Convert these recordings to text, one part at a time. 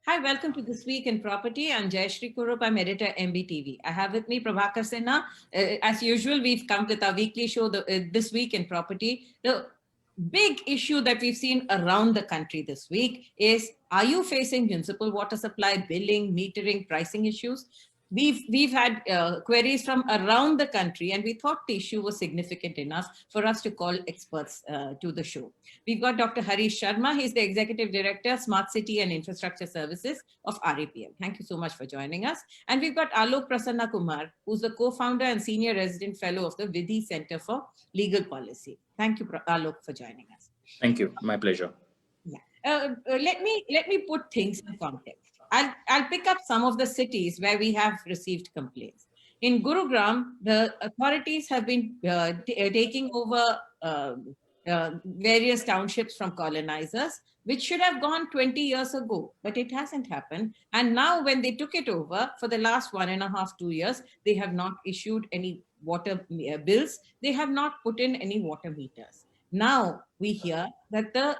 Hi, welcome to This Week in Property. I'm Jayashree Kurup. I'm editor MBTV. I have with me Prabhakar Sinha. As usual, we've come with our weekly show, This Week in Property. The big issue that we've seen around the country this week is, are you facing municipal water supply, billing, metering, pricing issues? We've had queries from around the country, and we thought the issue was significant enough for us to call experts to the show. We've got Dr. Harish Sharma. He's the Executive Director, Smart City and Infrastructure Services of RAPL. Thank you so much for joining us. And we've got Alok Prasanna Kumar, who's the co-founder and Senior Resident Fellow of the Vidhi Center for Legal Policy. Thank you, Alok, for joining us. Thank you. My pleasure. Yeah. Let me put things in context. I'll pick up some of the cities where we have received complaints. In Gurugram, the authorities have been taking over various townships from colonizers, which should have gone 20 years ago, but it hasn't happened. And now when they took it over for the last 1.5, 2 years, they have not issued any water bills. They have not put in any water meters. Now we hear that the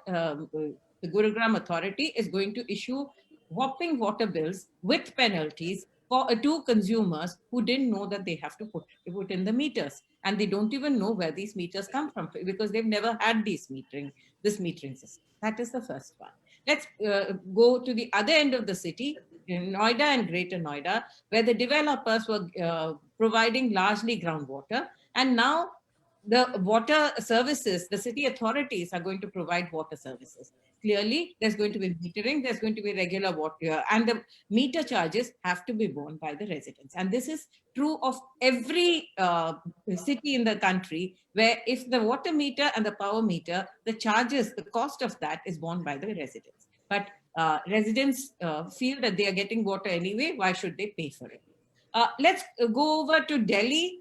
Gurugram authority is going to issue whopping water bills with penalties for to consumers who didn't know that they have to put in the meters, and they don't even know where these meters come from because they've never had this metering system. That is the first one. Let's go to the other end of the city, in Noida and Greater Noida, where the developers were providing largely groundwater, and now the water services, the city authorities are going to provide water services. Clearly, there's going to be metering, there's going to be regular water, and the meter charges have to be borne by the residents. And this is true of every city in the country, where if the water meter and the power meter, the charges, the cost of that is borne by the residents. But residents feel that they are getting water anyway, why should they pay for it? Let's go over to Delhi.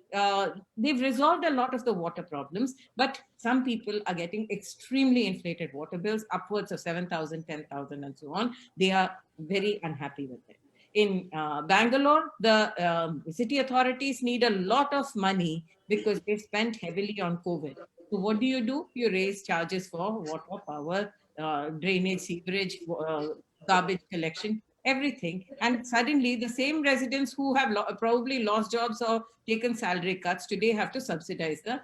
They've resolved a lot of the water problems, but some people are getting extremely inflated water bills, upwards of 7,000, 10,000, and so on. They are very unhappy with it. In Bangalore, the city authorities need a lot of money because they've spent heavily on COVID. So what do? You raise charges for water, power, drainage, sewerage, garbage collection, everything. And suddenly the same residents who have probably lost jobs or taken salary cuts today have to subsidize the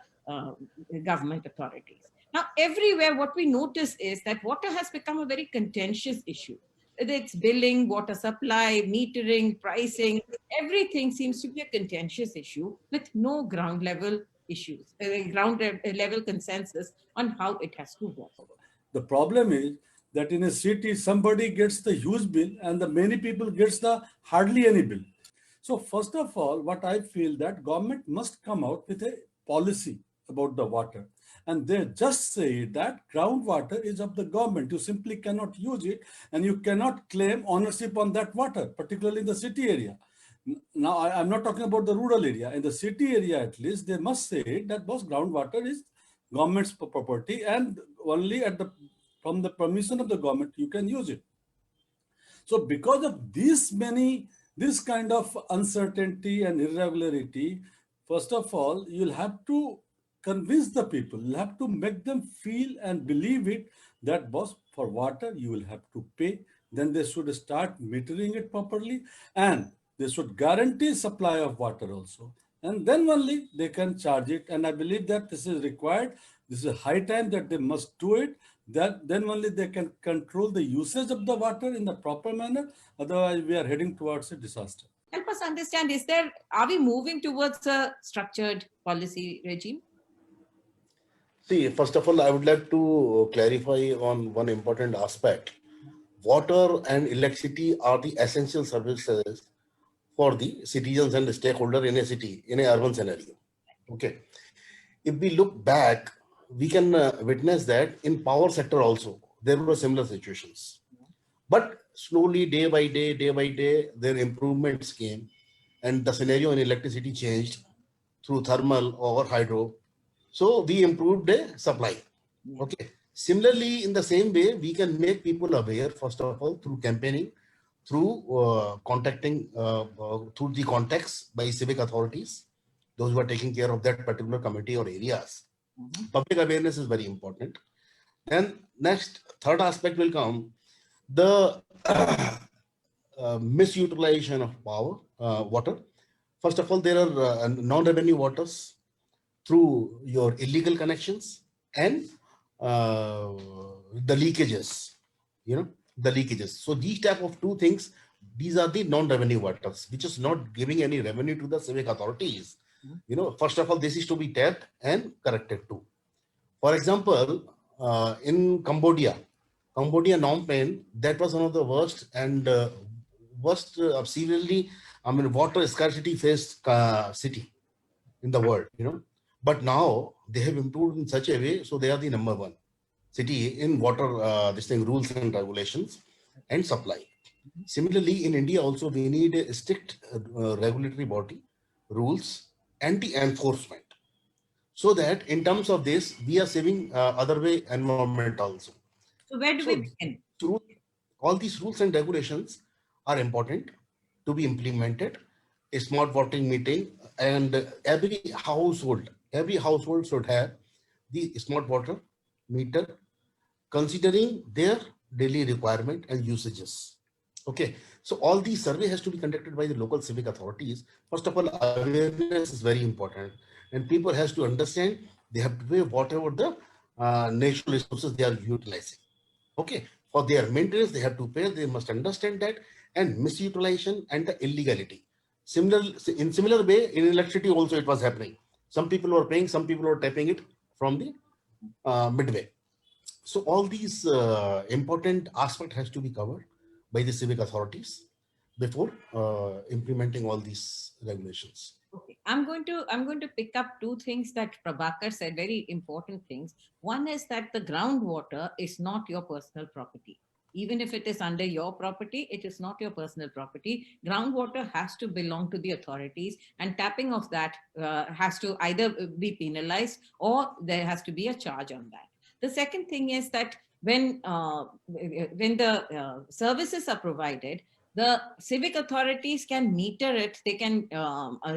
government authorities. Now, everywhere, what we notice is that water has become a very contentious issue. It's billing, water supply, metering, pricing, everything seems to be a contentious issue with no ground level issues, ground level consensus on how it has to work. The problem is that in a city, somebody gets the huge bill and the many people gets the hardly any bill. So first of all, what I feel that government must come out with a policy about the water. And they just say that groundwater is of the government. You simply cannot use it and you cannot claim ownership on that water, particularly in the city area. Now, I'm not talking about the rural area. In the city area, at least, they must say that both groundwater is government's property and only from the permission of the government you can use it. So because of this kind of uncertainty and irregularity, first of all, you'll have to convince the people, you'll have to make them feel and believe it that boss, for water you will have to pay. Then they should start metering it properly and they should guarantee supply of water also. And then only they can charge it. And I believe that this is required. This is a high time that they must do it. That then only they can control the usage of the water in the proper manner. Otherwise, we are heading towards a disaster. Help us understand, are we moving towards a structured policy regime? See, first of all, I would like to clarify on one important aspect. Water and electricity are the essential services for the citizens and the stakeholder in a city, in an urban scenario. Okay. If we look back, we can witness that in power sector also, there were similar situations. But slowly, day by day, their improvements came and the scenario in electricity changed through thermal or hydro. So we improved the supply. Okay. Similarly, in the same way, we can make people aware, first of all, through campaigning, through contacting, through the contacts by civic authorities, those who are taking care of that particular committee or areas. Public awareness is very important. Then next, third aspect will come, the misutilization of power, water. First of all, there are non-revenue waters through your illegal connections and uh, the leakages, the leakages. So these type of two things, these are the non-revenue waters, which is not giving any revenue to the civic authorities. First of all, this is to be tapped and corrected too. For example, in Cambodia, Phnom Penh, that was one of the worst and seriously, water scarcity faced city in the world, But now they have improved in such a way, so they are the number one city in water, rules and regulations and supply. Similarly, in India also, we need a strict regulatory body, rules, and the enforcement. So that in terms of this, we are saving other way environment also. So where do So we begin? all these rules and regulations are important to be implemented. A smart watering meeting, and every household should have the smart water meter considering their daily requirement and usages. Okay, so all these survey has to be conducted by the local civic authorities. First of all, awareness is very important, and people has to understand they have to pay whatever the natural resources they are utilizing. Okay, for their maintenance they have to pay. They must understand that, and misutilization and the illegality. In similar way, in electricity also it was happening. Some people were paying, some people were tapping it from the midway. So all these important aspect has to be covered by the civic authorities before implementing all these regulations. Okay. I'm going to pick up two things that Prabhakar said, very important things. One is that the groundwater is not your personal property. Even if it is under your property, it is not your personal property. Groundwater has to belong to the authorities, and tapping of that has to either be penalized or there has to be a charge on that. The second thing is that when the services are provided, the civic authorities can meter it, they can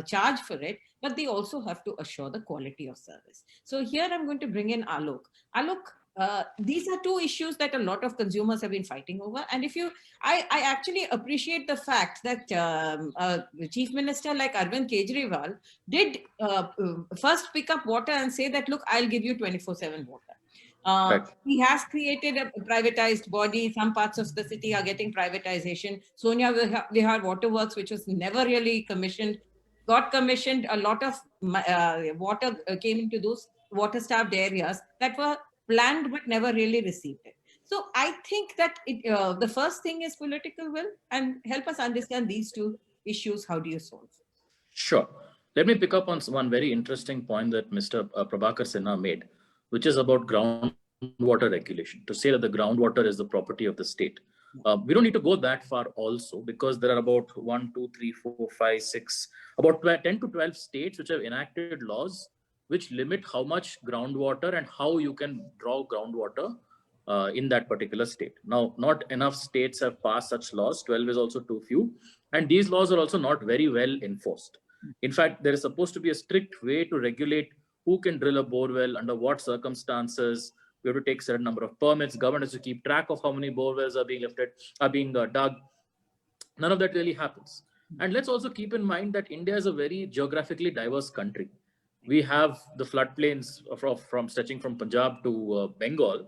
charge for it, but they also have to assure the quality of service. So here I'm going to bring in Alok. Alok, these are two issues that a lot of consumers have been fighting over. And I actually appreciate the fact that the Chief Minister like Arvind Kejriwal did first pick up water and say that, look, I'll give you 24/7 water. Right. He has created a privatized body. Some parts of the city are getting privatization. Sonia Vihar Waterworks, which was never really commissioned, got commissioned. A lot of water came into those water-starved areas that were planned but never really received it. So I think that the first thing is political will, and help us understand these two issues. How do you solve? Sure. Let me pick up on one very interesting point that Mr. Prabhakar Sinha made, which is about groundwater regulation, to say that the groundwater is the property of the state. We don't need to go that far also, because there are about 1, 2, 3, 4, 5, 6, about 10 to 12 states which have enacted laws which limit how much groundwater and how you can draw groundwater in that particular state. Now, not enough states have passed such laws. 12 is also too few. And these laws are also not very well enforced. In fact, there is supposed to be a strict way to regulate who can drill a bore well, under what circumstances. We have to take a certain number of permits. Government has to keep track of how many bore wells are being dug. None of that really happens. And let's also keep in mind that India is a very geographically diverse country. We have the floodplains from stretching from Punjab to Bengal,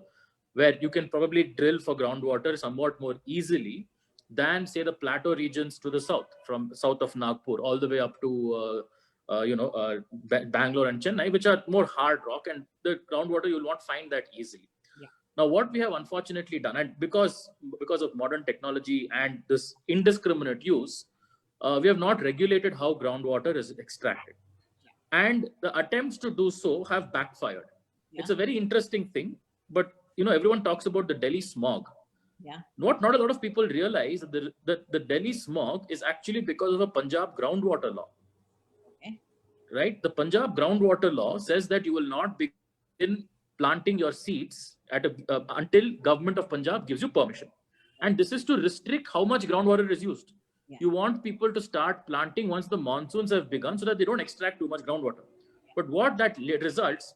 where you can probably drill for groundwater somewhat more easily than, say, the plateau regions to the south, from south of Nagpur all the way up to Bangalore and Chennai, which are more hard rock, and the groundwater you will not find that easily. Yeah. Now, what we have unfortunately done, and because of modern technology and this indiscriminate use, we have not regulated how groundwater is extracted. Yeah. And the attempts to do so have backfired. Yeah. It's a very interesting thing, but everyone talks about the Delhi smog. Yeah. Not a lot of people realize that the Delhi smog is actually because of a Punjab groundwater law. Right? The Punjab groundwater law says that you will not begin planting your seeds until government of Punjab gives you permission. And this is to restrict how much groundwater is used. Yeah. You want people to start planting once the monsoons have begun so that they don't extract too much groundwater. But what that results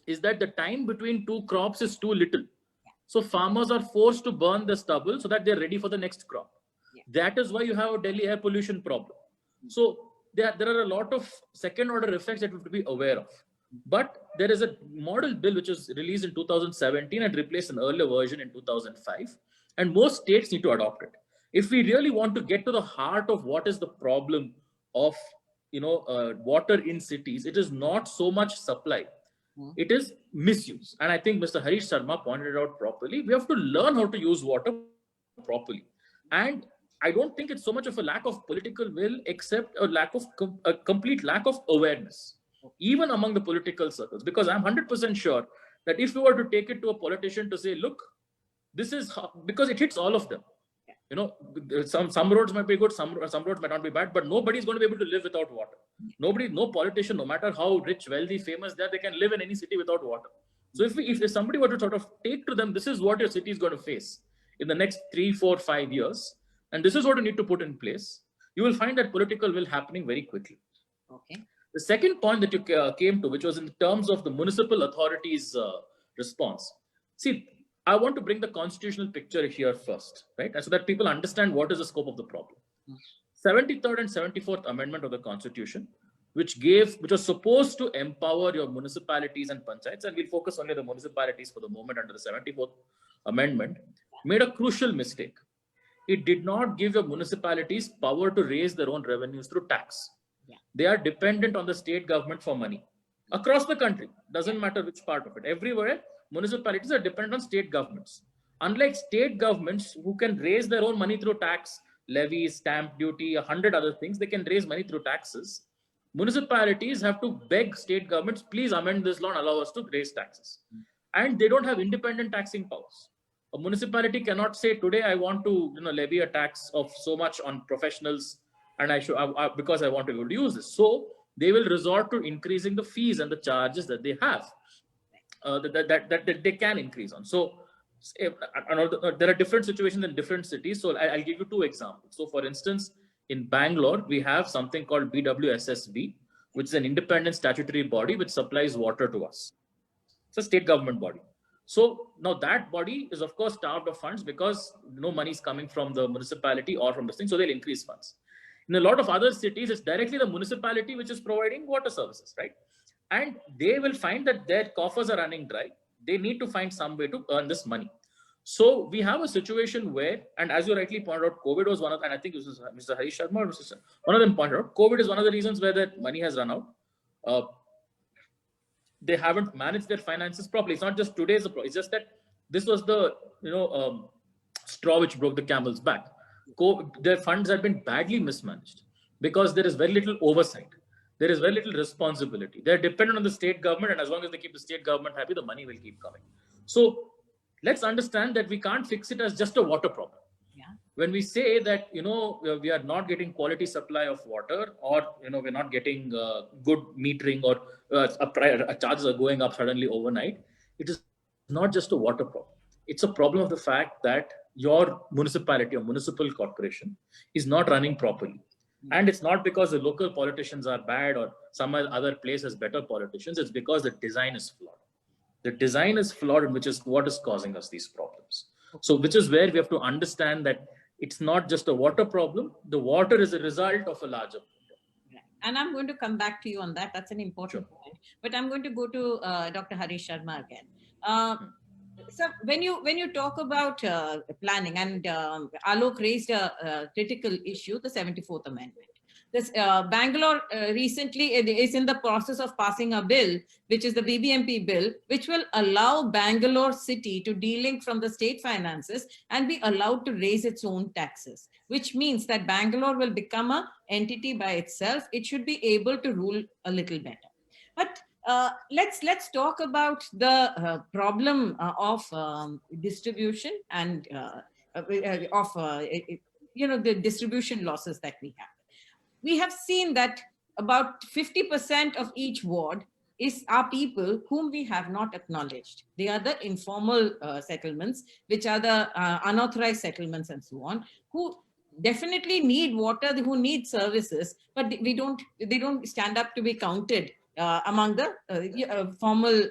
is that the time between two crops is too little. Yeah. So farmers are forced to burn the stubble so that they're ready for the next crop. Yeah. That is why you have a Delhi air pollution problem. So there are a lot of second order effects that we have to be aware of. But there is a model bill which was released in 2017 and replaced an earlier version in 2005. And most states need to adopt it. If we really want to get to the heart of what is the problem of water in cities, it is not so much supply. It is misuse. And I think Mr. Harish Sharma pointed it out properly. We have to learn how to use water properly. And I don't think it's so much of a lack of political will, except a complete lack of awareness, even among the political circles. Because I'm 100% sure that if we were to take it to a politician to say, look, this is how, because it hits all of them. Some roads might be good, some roads might not be bad, but nobody's going to be able to live without water. No politician, no matter how rich, wealthy, famous they can live in any city without water. So if somebody were to sort of take to them, this is what your city is going to face in the next 3, 4, 5 years, and this is what you need to put in place, you will find that political will happening very quickly. Okay. The second point that you came to, which was in terms of the municipal authorities' response. See, I want to bring the constitutional picture here first, right? And so that people understand what is the scope of the problem. 73rd and 74th Amendment of the Constitution, which was supposed to empower your municipalities and panchayats, and we'll focus only on the municipalities for the moment under the 74th Amendment, made a crucial mistake. It did not give your municipalities power to raise their own revenues through tax. Yeah. They are dependent on the state government for money. Across the country, doesn't matter which part of it, everywhere, municipalities are dependent on state governments. Unlike state governments who can raise their own money through tax, levies, stamp duty, 100 other things, they can raise money through taxes. Municipalities have to beg state governments, please amend this law and allow us to raise taxes. And they don't have independent taxing powers. A municipality cannot say, today I want to levy a tax of so much on professionals, and because I want to be able to use this. So they will resort to increasing the fees and the charges that they have. That they can increase on. So there are different situations in different cities. So I'll give you 2 examples. So for instance, in Bangalore, we have something called BWSSB, which is an independent statutory body which supplies water to us. It's a state government body. So now that body is of course starved of funds because no money is coming from the municipality or from this thing. So they'll increase funds. In a lot of other cities, it's directly the municipality which is providing water services, right? And they will find that their coffers are running dry. They need to find some way to earn this money. So we have a situation where, and as you rightly pointed out, COVID was one of, and I think this was Mr. Harish Sharma or Mr. One of them pointed out, COVID is one of the reasons where that money has run out. They haven't managed their finances properly. It's not just today's problem. It's just that this was the straw which broke the camel's back. Their funds have been badly mismanaged because there is very little oversight. There is very little responsibility. They're dependent on the state government, and as long as they keep the state government happy, the money will keep coming. So let's understand that we can't fix it as just a water problem. Yeah. When we say that we are not getting quality supply of water, or we're not getting good metering, or charges are going up suddenly overnight, it is not just a water problem. It's a problem of the fact that your municipality or municipal corporation is not running properly. And it's not because the local politicians are bad or some other place has better politicians. It's because the design is flawed. The design is flawed, which is what is causing us these problems. So which is where we have to understand that it's not just a water problem. The water is a result of a larger problem. And I'm going to come back to you on that. That's an important point. But I'm going to go to Dr. Harish Sharma again. So when you talk about planning, and Alok raised a critical issue, the 74th Amendment. This Bangalore recently is in the process of passing a bill, which is the BBMP bill, which will allow Bangalore city to delink from the state finances and be allowed to raise its own taxes, which means that Bangalore will become an entity by itself. It should be able to rule a little better. But let's talk about the problem of distribution and the distribution losses that we have. We have seen that about 50% of each ward are people whom we have not acknowledged. They are the informal settlements, which are the unauthorized settlements and so on, who definitely need water, who need services, but they don't stand up to be counted among the formal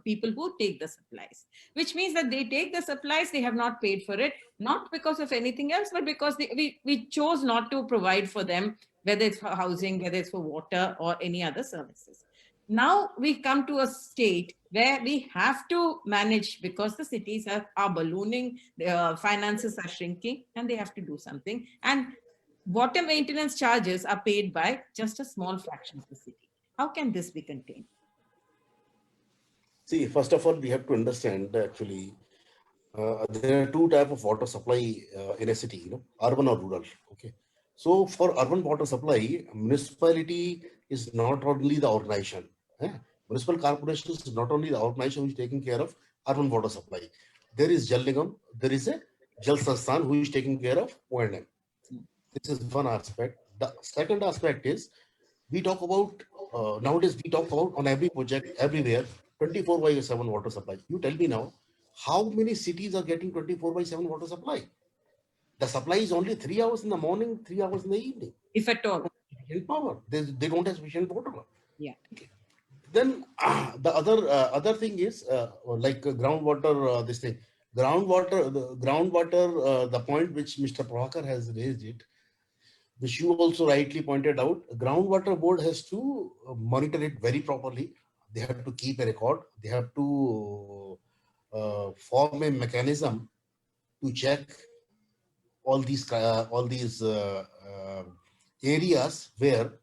people who take the supplies, which means that they take the supplies, they have not paid for it, not because of anything else, but because we chose not to provide for them, whether it's for housing, whether it's for water or any other services. Now we come to a state where we have to manage because the cities are ballooning, finances are shrinking, and they have to do something. And water maintenance charges are paid by just a small fraction of the city. How can this be contained? See, first of all, we have to understand that actually there are two type of water supply in a city, urban or rural. Okay. So for urban water supply, municipality is not only the organization. eh? Municipal corporation is not only the organization which is taking care of urban water supply. There is Jal Nigam, there is a Jal Sansthan who is taking care of O&M. This is one aspect. The second aspect is we talk about nowadays we talk about on every project everywhere 24/7 water supply. You tell me now, how many cities are getting 24/7 water supply? The supply is only 3 hours in the morning, 3 hours in the evening. If at all. Sufficient power. They don't have sufficient water. Yeah. Then the other thing is like groundwater. This thing, groundwater. The point which Mr. Prabhakar has raised it, which you also rightly pointed out, groundwater board has to monitor it very properly. They have to keep a record. They have to form a mechanism to check all these areas where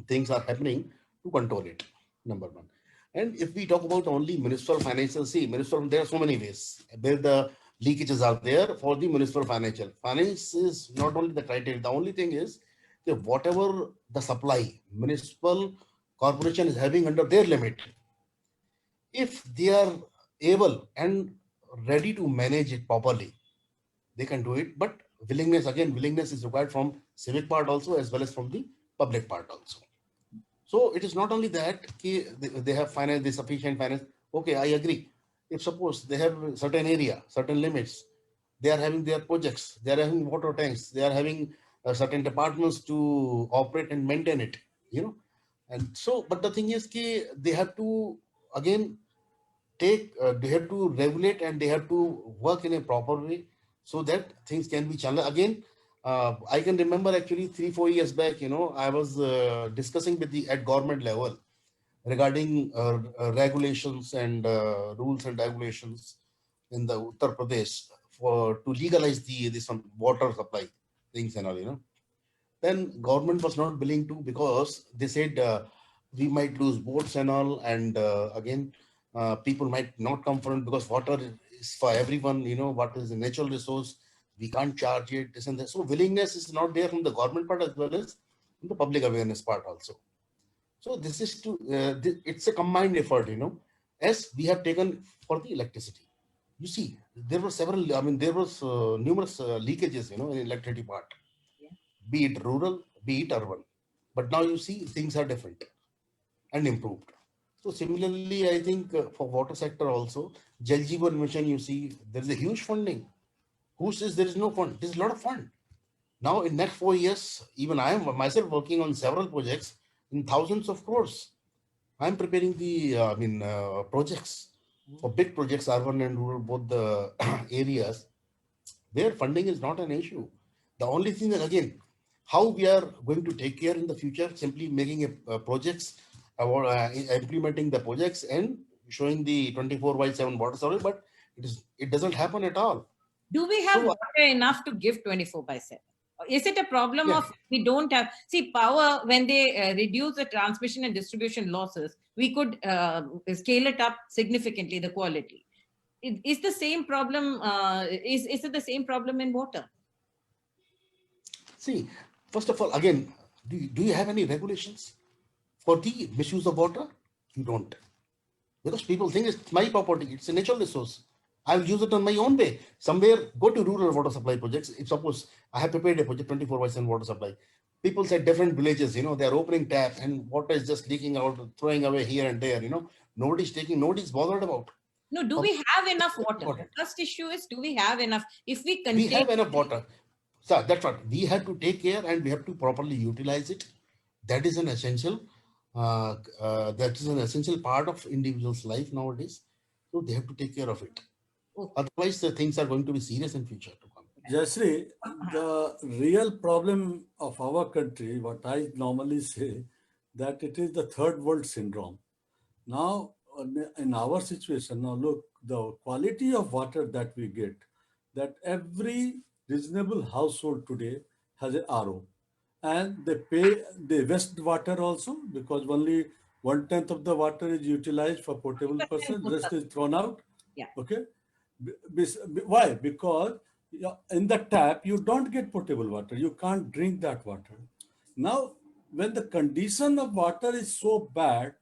things are happening to control it. Number one. And if we talk about only municipal financial, see, municipal, there are so many ways where the leakages are there for the municipal financial. Finance is not only the criteria. The only thing is that whatever the supply municipal corporation is having under their limit, if they are able and ready to manage it properly, they can do it. But willingness is required from civic part also as well as from the public part also. So it is not only that they have finance, they sufficient finance. Okay, I agree. If suppose they have certain area, certain limits, they are having their projects, they are having water tanks, they are having certain departments to operate and maintain it, And so, but the thing is, they have to again they have to regulate and they have to work in a proper way so that things can be challenged. Again, I can remember actually 3-4 years back, I was discussing at government level regarding regulations and rules and regulations in the Uttar Pradesh to legalize this water supply things and all, Then government was not willing to because they said we might lose boats and all, and again people might not come for it because water is for everyone. What is a natural resource? We can't charge it. This and that. So willingness is not there from the government part as well as from the public awareness part also. So this is it's a combined effort. As we have taken for the electricity. You see, there were several. I mean, there was numerous leakages. In electricity part, be it rural, be it urban. But now you see things are different and improved. So similarly, I think for water sector also, Jal Jeevan Mission, you see, there is a huge funding. Who says there is no fund? There is a lot of fund. Now in next 4 years, even I am myself working on several projects in thousands of crores. I am preparing the projects for big projects, urban and rural, both the areas where funding is not an issue. The only thing is again, how we are going to take care in the future, simply making projects or implementing the projects and showing the 24/7 water supply, but it doesn't happen at all. Do we have water enough to give 24/7? Is it a problem of we don't have, see, power, when they reduce the transmission and distribution losses, we could scale it up significantly, the quality. Is the same problem, is it the same problem in water? See, first of all, again, do you have any regulations for the misuse of water? You don't. Because people think it's my property, it's a natural resource. I'll use it on my own way. Somewhere, go to rural water supply projects. If suppose I have prepared a project 24/7 water supply, people say different villages, they're opening tap and water is just leaking out, throwing away here and there, nobody's bothered about. No, do we have enough water? The first issue is, do we have enough? If we have enough water. So that's what we have to take care and we have to properly utilize it. That is an essential. that is an essential part of individual's life nowadays. So they have to take care of it. Okay. Otherwise, the things are going to be serious in future to come. Jayashree, the real problem of our country, what I normally say, that it is the third world syndrome. Now, in our situation, now look, the quality of water that we get, that every reasonable household today has an RO. And they pay, they waste water also because only 1/10 of the water is utilized for potable person, rest is thrown out. Yeah. Okay. Why? Because in the tap, you don't get potable water. You can't drink that water. Now, when the condition of water is so bad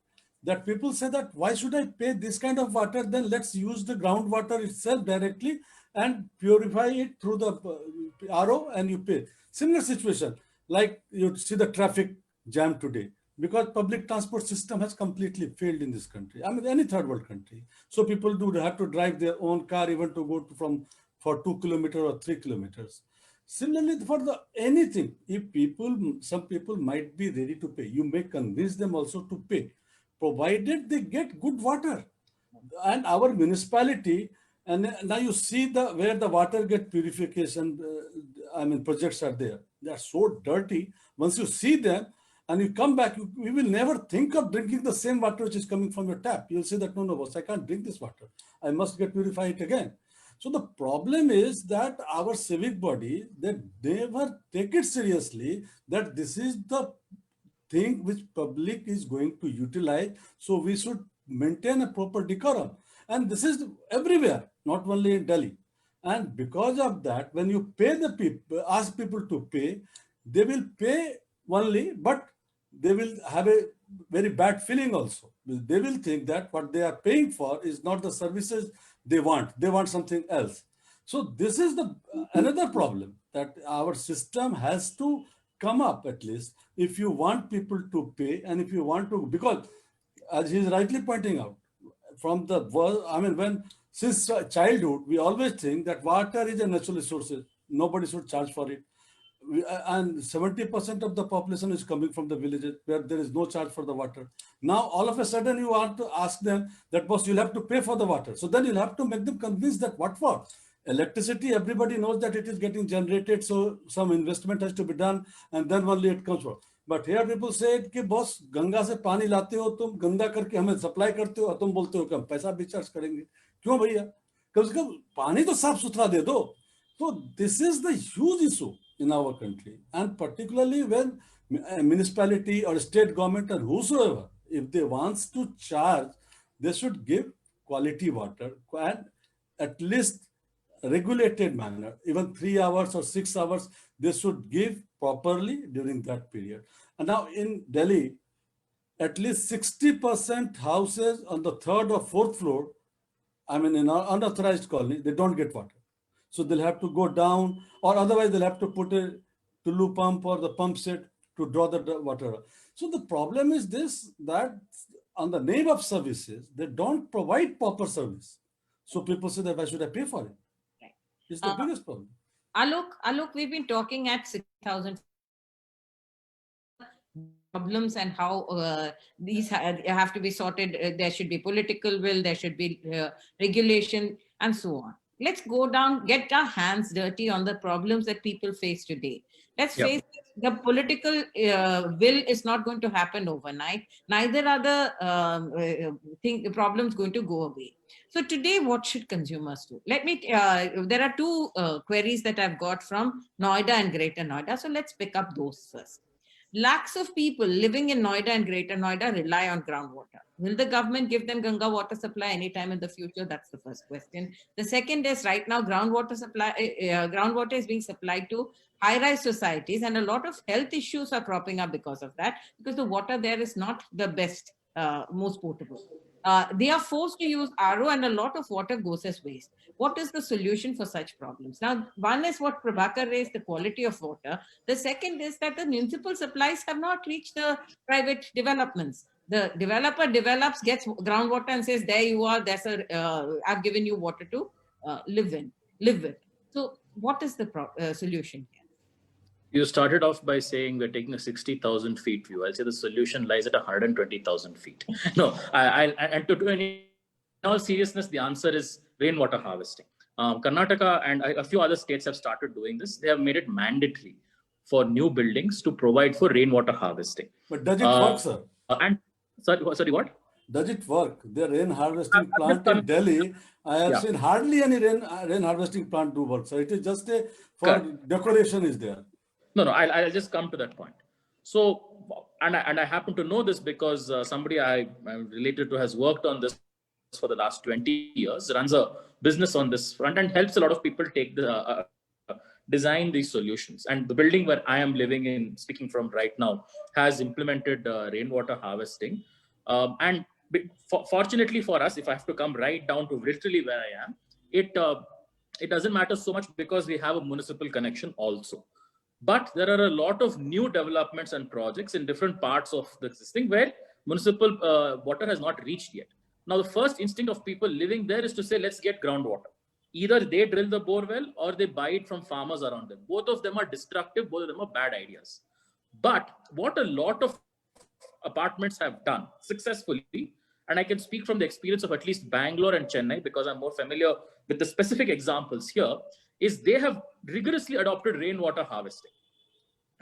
that people say that why should I pay this kind of water? Then let's use the groundwater itself directly and purify it through the RO and you pay. Similar situation, like you see the traffic jam today because public transport system has completely failed in this country. I mean, any third world country. So people do have to drive their own car even to go to from for 2 kilometers or 3 kilometers. Similarly, for the anything, if people, some people might be ready to pay, you may convince them also to pay, provided they get good water. And our municipality, and now you see the where the water get purification, I mean projects are there. They are so dirty. Once you see them and you come back, you will never think of drinking the same water which is coming from your tap. You'll say that no, boss, I can't drink this water. I must get purify it again. So the problem is that our civic body, they never take it seriously that this is the thing which public is going to utilize. So we should maintain a proper decorum. And this is everywhere, not only in Delhi. And because of that, when you pay the people, ask people to pay, they will pay only, but they will have a very bad feeling also. They will think that what they are paying for is not the services they want. They want something else. So this is the another problem that our system has to come up at least if you want people to pay and if you want to, because as he's rightly pointing out, from the world, I mean, when since childhood, we always think that water is a natural resource. Nobody should charge for it. And 70% of the population is coming from the villages where there is no charge for the water. Now, all of a sudden, you want to ask them that, boss, you'll have to pay for the water. So then you'll have to make them convinced that what for? Electricity, everybody knows that it is getting generated, so some investment has to be done, and then only it comes from. But here people say कि boss, Ganga से पानी लाते हो तुम, गंदा करके हमें supply करते हो और तुम बोलते हो कि हम पैसा भी चार्ज करेंगे. क्यों भैया? कम से कम पानी तो साफ सुथरा दे दो. So this is the huge issue in our country, and particularly when a municipality or state government or whosoever, if they wants to charge, they should give quality water and at least regulated manner, even 3 hours or 6 hours, they should give properly during that period. And now in Delhi, at least 60% houses on the third or fourth floor, I mean, in an unauthorized colony, they don't get water. So they'll have to go down, or otherwise they'll have to put a Tulu pump or the pump set to draw the water. So the problem is this, that on the name of services, they don't provide proper service. So people say that why should I pay for it? Right. It's the biggest problem. Alok, we've been talking at 6,000 problems and how these have to be sorted. There should be political will, there should be regulation and so on. Let's go down, get our hands dirty on the problems that people face today. Let's Yep. face it, the political will is not going to happen overnight. Neither are the problems going to go away. So today, what should consumers do? Let me, there are two queries that I've got from Noida and Greater Noida. So let's pick up those first. Lakhs of people living in Noida and Greater Noida rely on groundwater. Will the government give them Ganga water supply anytime in the future? That's the first question. The second is right now groundwater is being supplied to high-rise societies, and a lot of health issues are cropping up because of that, because the water there is not the best, most potable. They are forced to use RO and a lot of water goes as waste. What is the solution for such problems? Now, one is what Prabhakar raised, the quality of water. The second is that the municipal supplies have not reached the private developments. The developer develops, gets groundwater and says, there you are, I've given you water to live with. So what is the solution here? You started off by saying we're taking a 60,000 feet view. I'll say the solution lies at 120,000 feet. No, and in all seriousness, the answer is rainwater harvesting. Karnataka and a few other states have started doing this. They have made it mandatory for new buildings to provide for rainwater harvesting. But does it work, sir? And sorry, what? Does it work? The rain harvesting I'm just plant in Delhi, I have Yeah. seen hardly any rain harvesting plant do work. So it is just a for decoration is there. No, I'll just come to that point. So, and I happen to know this because somebody I'm related to has worked on this for the last 20 years, runs a business on this front and helps a lot of people take the design these solutions. And the building where I am living in, speaking from right now, has implemented rainwater harvesting. And fortunately for us, if I have to come right down to literally where I am, it doesn't matter so much because we have a municipal connection also. But there are a lot of new developments and projects in different parts of this thing where municipal water has not reached yet. Now, the first instinct of people living there is to say, let's get groundwater. Either they drill the bore well or they buy it from farmers around them. Both of them are destructive, both of them are bad ideas. But what a lot of apartments have done successfully, and I can speak from the experience of at least Bangalore and Chennai because I'm more familiar with the specific examples here, is they have rigorously adopted rainwater harvesting.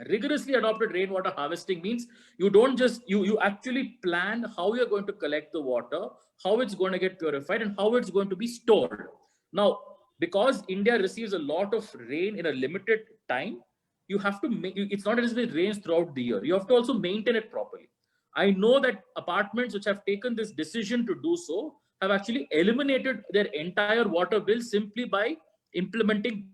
Rigorously adopted rainwater harvesting means you don't just, you actually plan how you're going to collect the water, how it's going to get purified, and how it's going to be stored. Now, because India receives a lot of rain in a limited time, you have to make, it's not as if it rains throughout the year. You have to also maintain it properly. I know that apartments which have taken this decision to do so have actually eliminated their entire water bill simply by implementing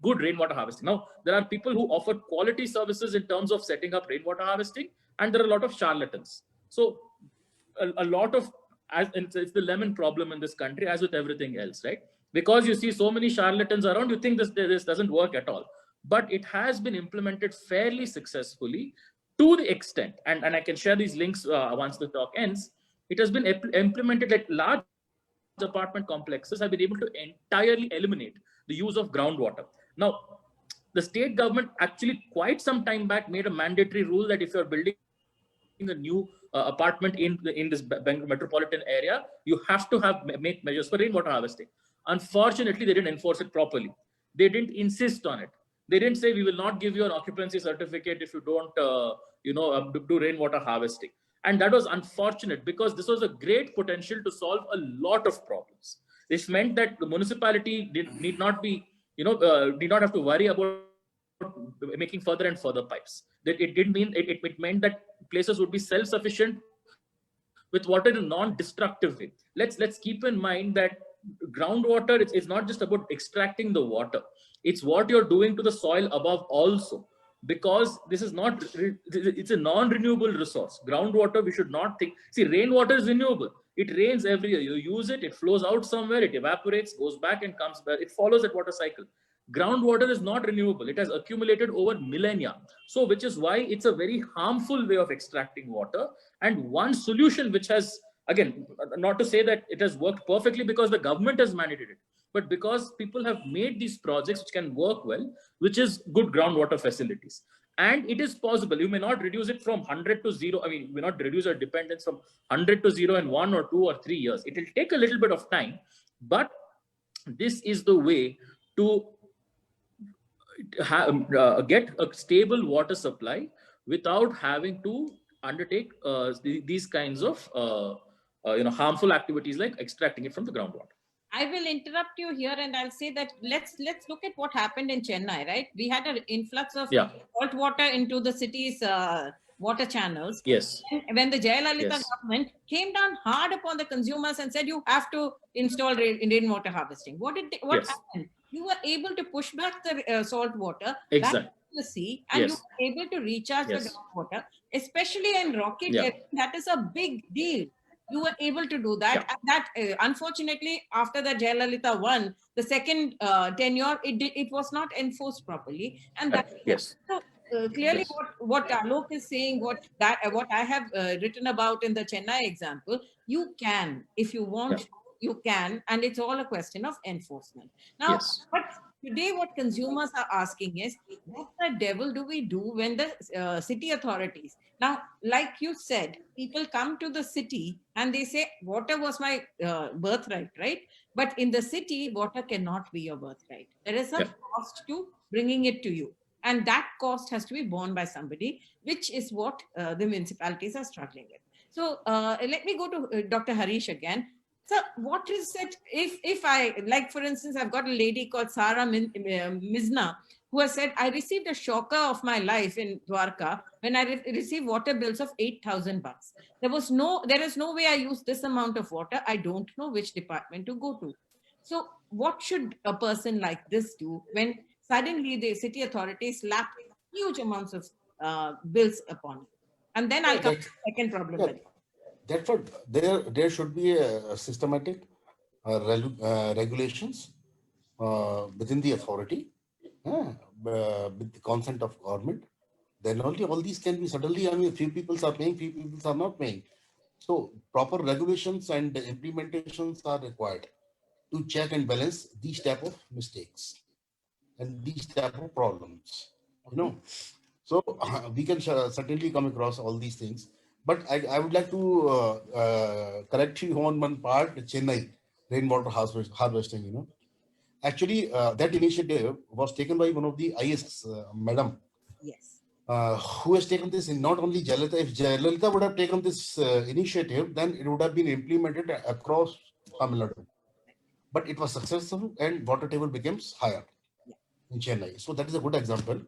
good rainwater harvesting. Now, there are people who offer quality services in terms of setting up rainwater harvesting, and there are a lot of charlatans. So a lot of, it's the lemon problem in this country, as with everything else, right? Because you see so many charlatans around, you think this doesn't work at all. But it has been implemented fairly successfully to the extent, and I can share these links once the talk ends, it has been implemented at large apartment complexes have been able to entirely eliminate the use of groundwater. Now, the state government actually quite some time back made a mandatory rule that if you're building a new apartment in this Bangalore metropolitan area, you have to make measures for rainwater harvesting. Unfortunately, they didn't enforce it properly. They didn't insist on it. They didn't say we will not give you an occupancy certificate if you don't, do rainwater harvesting. And that was unfortunate because this was a great potential to solve a lot of problems. This meant that the municipality need not have to worry about making further and further pipes. That it didn't mean it meant that places would be self-sufficient with water in a non-destructive way. Let's keep in mind that groundwater it's not just about extracting the water. It's what you're doing to the soil above also. Because this is not, it's a non-renewable resource. Groundwater, we should not think, see, rainwater is renewable. It rains every year. You use it, it flows out somewhere, it evaporates, goes back and comes back. It follows that water cycle. Groundwater is not renewable. It has accumulated over millennia. So, which is why it's a very harmful way of extracting water. And one solution which has, again, not to say that it has worked perfectly because the government has mandated it, but because people have made these projects which can work well, which is good groundwater facilities. And it is possible. You may not reduce it from 100 to 0. I mean, you may not reduce your dependence from 100 to 0 in 1 or 2 or 3 years. It will take a little bit of time, but this is the way to get a stable water supply without having to undertake these kinds of harmful activities like extracting it from the groundwater. I will interrupt you here and I'll say that let's look at what happened in Chennai, right? We had an influx of salt water into the city's water channels. Yes. And when the Jayalalitha government came down hard upon the consumers and said you have to install rainwater harvesting, what happened? You were able to push back the salt water back to the sea, and you were able to recharge the groundwater, especially in rocky areas. That is a big deal. You were able to do that. And that, unfortunately, after the Jayalalitha won, the second tenure, it was not enforced properly. And that so clearly what Alok is saying, what I have written about in the Chennai example, you can, if you want, you can, and it's all a question of enforcement. Now, but today what consumers are asking is, what the devil do we do when the city authorities, now, like you said, people come to the city and they say, water was my birthright, right? But in the city, water cannot be your birthright. There is a Yeah. cost to bringing it to you. And that cost has to be borne by somebody, which is what the municipalities are struggling with. So let me go to Dr. Harish again. So what is it if I, like, for instance, I've got a lady called Sarah Mizna who has said, I received a shocker of my life in Dwarka when I received water bills of 8,000 bucks. There is no way I use this amount of water. I don't know which department to go to. So what should a person like this do when suddenly the city authorities slap huge amounts of bills upon you? And then I'll Yeah, come to the second problem. yeah, that's what there should be a systematic regulations within the authority with the consent of government. Then only all these can be suddenly, I mean, few people are paying, few people are not paying. So proper regulations and implementations are required to check and balance these type of mistakes and these type of problems. You know, so we can certainly come across all these things. But I would like to correct you on one part, Chennai rainwater harvesting. Actually, that initiative was taken by one of the IS madam, Yes. who has taken this in, not only Jayalalitha. If Jayalalitha would have taken this initiative, then it would have been implemented across Tamil Nadu. But it was successful and water table becomes higher in Chennai. So that is a good example.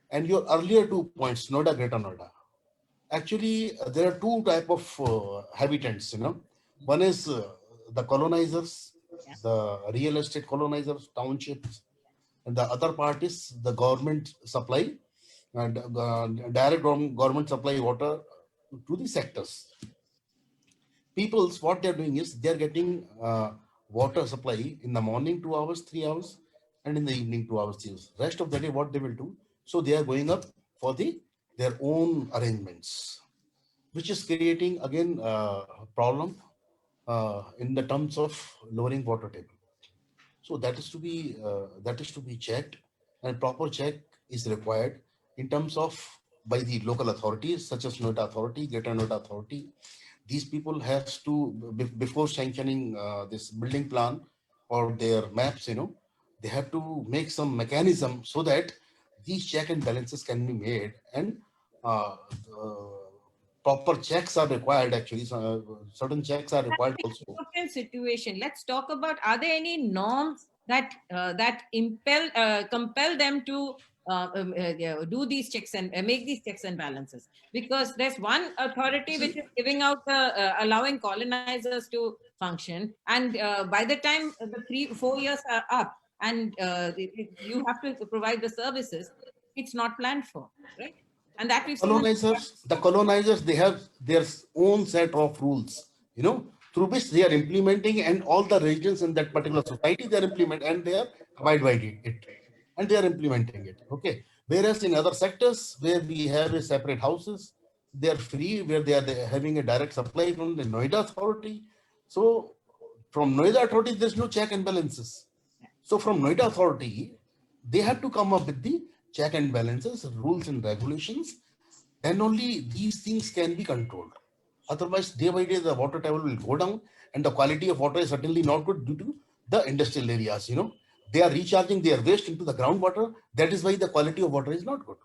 And your earlier 2 points, Noida, Greater Noida. Actually, there are two type of habitants. One is the colonizers, Yeah. the real estate colonizers, townships, and the other part is the government supply and direct government supply water to the sectors. People's what they're doing is they're getting water supply in the morning 2 hours, 3 hours, and in the evening 2 hours, 3 hours. Rest of the day, what they will do? So they are going up for their own arrangements, which is creating again problem in the terms of lowering water table. So that is to be checked, and proper check is required in terms of by the local authorities such as Noida Authority, Greater Noida Authority. These people has to before sanctioning this building plan or their maps, they have to make some mechanism so that these check and balances can be made, and uh, proper checks are required. Actually, so, certain checks are required also. Different situation. Let's talk about, are there any norms that compel them to do these checks and make these checks and balances? Because there's one authority which is giving out allowing colonizers to function, and by the time the 3-4 years are up and you have to provide the services, it's not planned for, right? And that we've seen. The colonizers, they have their own set of rules, through which they are implementing, and all the regions in that particular society, they are implement and they are abide by it, and they are implementing it. Okay. Whereas in other sectors where we have a separate houses, they are free, where they are having a direct supply from the Noida Authority. So from Noida Authority, there's no check and balances. So from Noida Authority, they have to come up with the check and balances, rules and regulations. Then only these things can be controlled. Otherwise, day by day, the water table will go down, and the quality of water is certainly not good due to the industrial areas. They are recharging their waste into the groundwater. That is why the quality of water is not good.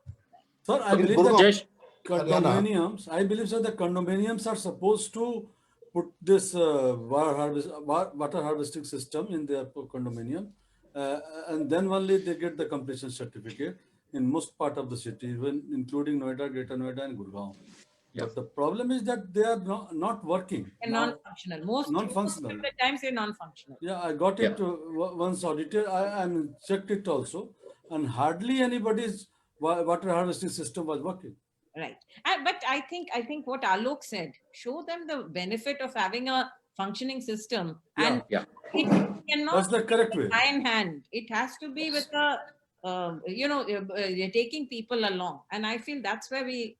Sir, I So in believe that Gurgaon, Jesh, Haryana, condominiums, I believe so the condominiums are supposed to put this water harvesting system in their condominium, and then only they get the completion certificate in most part of the city, even including Noida, Greater Noida, and Gurgaon. yeah. But the problem is that they are not working. And Now, non-functional. Most non-functional. of the times they're non-functional. Yeah, I got it once audited. I checked it also, and hardly anybody's water harvesting system was working. Right. But I think what Alok said, show them the benefit of having a functioning system. And Yeah. it cannot That's the correct way. eye in hand. It has to be with a, you're taking people along. And I feel that's where we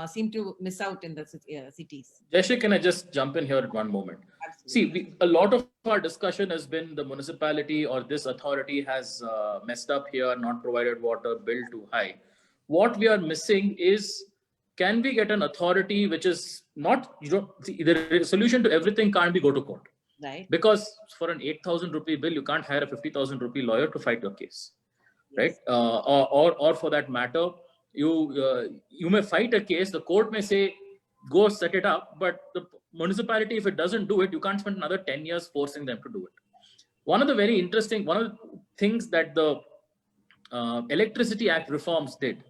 seem to miss out in the cities. Jayashree, can I just jump in here at one moment? Absolutely. See, a lot of our discussion has been the municipality or this authority has messed up here, not provided water, billed too high. What we are missing is, can we get an authority which is not, see, the solution to everything can't be go to court. Right. Because for an 8,000 rupee bill, you can't hire a 50,000 rupee lawyer to fight your case, right? Or for that matter, you may fight a case, the court may say, go set it up, but the municipality, if it doesn't do it, you can't spend another 10 years forcing them to do it. One of the things that the Electricity Act reforms did,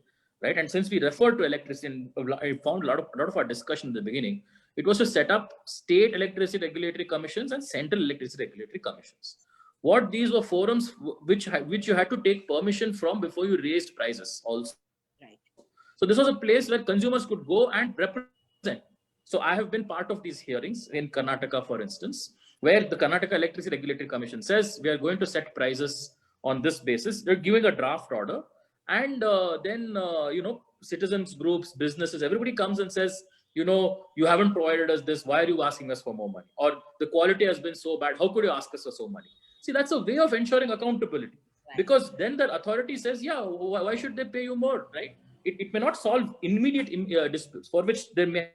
right? And since we referred to electricity, and I found a lot of our discussion in the beginning, it was to set up state electricity regulatory commissions and central electricity regulatory commissions. What these were forums which you had to take permission from before you raised prices also. Right. So this was a place where consumers could go and represent. So I have been part of these hearings in Karnataka, for instance, where the Karnataka Electricity Regulatory Commission says we are going to set prices on this basis. They're giving a draft order, and then citizens groups, businesses, everybody comes and says, you haven't provided us this. Why are you asking us for more money? Or the quality has been so bad. How could you ask us for so money? See, that's a way of ensuring accountability. Right. Because then the authority says, yeah, why should they pay you more, right? It may not solve immediate disputes for which there may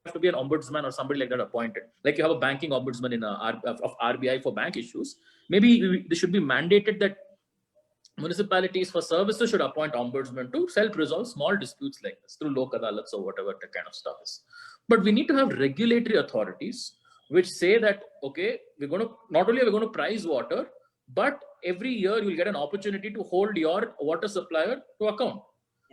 have to be an ombudsman or somebody like that appointed. Like you have a banking ombudsman in of RBI for bank issues. Maybe this should be mandated that municipalities for services should appoint ombudsman to self-resolve small disputes like this through lok adalats or whatever the kind of stuff is. But we need to have regulatory authorities which say that, okay, not only are we going to price water, but every year you'll get an opportunity to hold your water supplier to account.